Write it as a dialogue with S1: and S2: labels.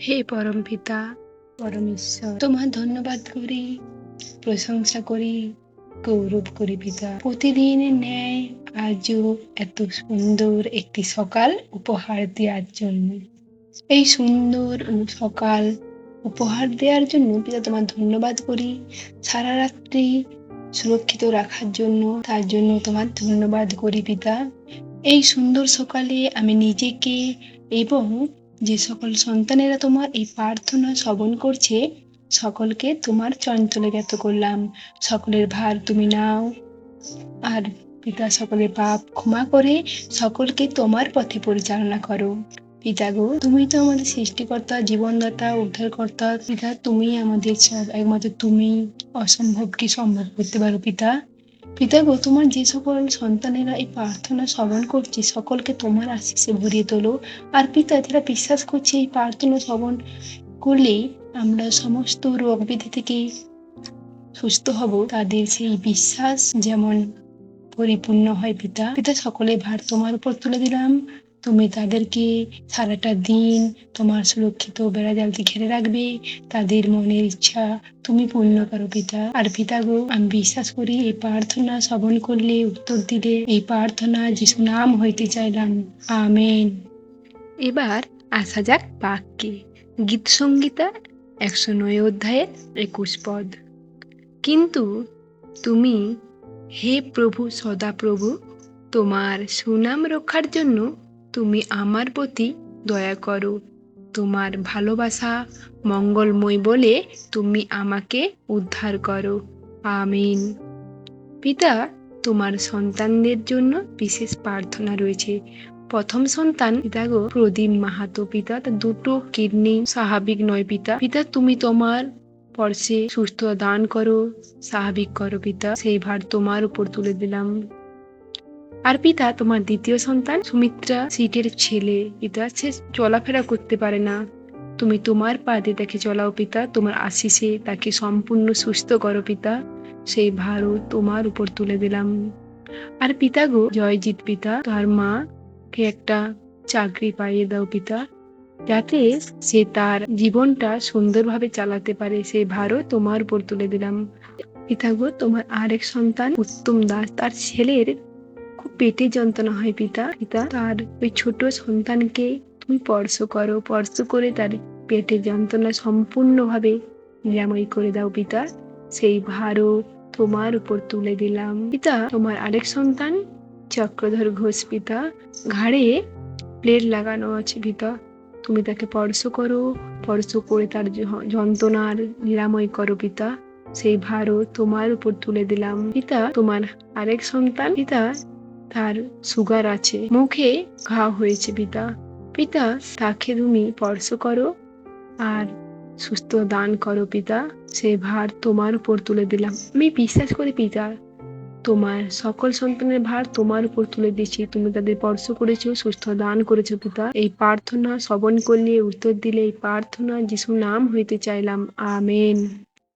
S1: হে পরম পিতা, পরম ঈশ্বর, তোমার ধন্যবাদ করি, প্রশংসা করি, গৌরব করি পিতা। প্রতিদিনের ন্যায় আজও এত সুন্দর একটি সকাল উপহার দেওয়ার জন্য, এই সুন্দর সকাল উপহার দেওয়ার জন্য পিতা তোমার ধন্যবাদ করি। সারা রাত্রি সুরক্ষিত রাখার জন্য, তার জন্য তোমার ধন্যবাদ করি পিতা। এই সুন্দর সকালে আমি নিজেকে এবং যে সকল সন্তানেরা তোমার এই প্রার্থনা শ্রবণ করছে সকলকে তোমার চঞ্চলে জ্ঞাত করলাম। সকলের ভার তুমি নাও, আর পিতা সকলের পাপ ক্ষমা করে সকলকে তোমার পথে পরিচালনা করো। পিতা গো, তুমি তো আমাদের সৃষ্টিকর্তা, জীবনদাতা, উদ্ধারকর্তা। পিতা তুমি আমাদের সব, একমাত্র তুমি অসম্ভবকে সম্ভব করতে পারো পিতা। পিতা গো, তোমার যে সকল সন্তানেরা এই প্রার্থনা শ্রবণ করছে সকলকে তোমার আশীষে ভরিয়ে তোলো। আর পিতা, যারা বিশ্বাস করছে এই প্রার্থনা শ্রবণ করলেই আমরা সমস্ত রোগ ব্যাধি থেকে সুস্থ হব, তাদের সেই বিশ্বাস যেমন পরিপূর্ণ হয় পিতা। পিতা সকলের ভার তোমার উপর তুলে দিলাম। তুমি তাদেরকে সারাটা দিন তোমার সুরক্ষিত বেড়াজাল দিয়ে ঘিরে রাখবে। তাদের মনের ইচ্ছা তুমি পূর্ণ করো পিতা। আর পিতা গো, আমি বিশ্বাস করি এই প্রার্থনা শ্রবণ করলে, উত্তর দিলে এই প্রার্থনা যিশু নাম হইতে চাইলাম। আমেন। এবার আসা যাক বাক্যে। গীত সংহিতা 109 অধ্যায়ের 21 পদ। কিন্তু তুমি, হে প্রভু সদাপ্রভু, তোমার সুনাম রক্ষার জন্য তুমি আমার প্রতি দয়া করো। তোমার ভালোবাসা মঙ্গলময় বলে তুমি আমাকে উদ্ধার করো। আমিন। পিতা, তোমার সন্তানদের জন্য বিশেষ প্রার্থনা রয়েছে। প্রথম সন্তান পিতা গো প্রদীপ মাহাতো। পিতা, তার দুটো কিডনি স্বাভাবিক নয় পিতা। পিতা তুমি তোমার পরশে সুস্থ দান করো, স্বাভাবিক করো পিতা। সেই ভার তোমার উপর তুলে দিলাম। আর পিতা, তোমার দ্বিতীয় সন্তান সুমিত্রা সিটের ছেলে। পিতা, সে চলাফেরা করতে পারে না, তুমি তোমার পা দিয়ে তাকে চলাও পিতা। তোমার আশিসে তাকে সম্পূর্ণ সুস্থ করো পিতা। সেই ভারও তোমার উপর তুলে দিলাম। আর পিতা গো জয়জিৎ পিতা, তার মাকে একটা চাকরি পাইয়ে দাও পিতা, যাতে সে তার জীবনটা সুন্দরভাবে চালাতে পারে। সেই ভারও তোমার উপর তুলে দিলাম। পিতা গো, তোমার আরেক সন্তান উত্তম দাস, তার ছেলের খুব পেটে যন্ত্রণা হয় পিতা। পিতা, তার ওই ছোট সন্তানকে তুমি স্পর্শ করো, স্পর্শ করে তার পেটের যন্ত্রণা সম্পূর্ণভাবে নিরাময় করে দাও পিতা। সেই ভারও তোমার উপর তুলে দিলাম। পিতা, তোমার আরেক সন্তান চক্রধর ঘোষ পিতা, ঘাড়ে প্লেট লাগানো আছে পিতা, তুমি তাকে স্পর্শ করো, স্পর্শ করে তার যন্ত্রণার নিরাময় করো পিতা। সেই ভারও তোমার উপর তুলে দিলাম। পিতা, তোমার আরেক সন্তান পিতা, তার সুগার আছে, মুখে ঘা হয়েছে পিতা। পিতা, তাকে তুমি স্পর্শ করো আর সুস্থ দান করো পিতা। সেই ভার তোমার উপর তুলে দিলাম। আমি বিশ্বাস করি পিতা, তোমার সকল সন্তানের ভার তোমার উপর তুলে দিচ্ছি। তুমি তাদের স্পর্শ করেছো, সুস্থ দান করেছো পিতা। এই প্রার্থনা শ্রবণ করলে, উত্তর দিলে এই প্রার্থনা যিশু নাম হইতে চাইলাম। আমেন।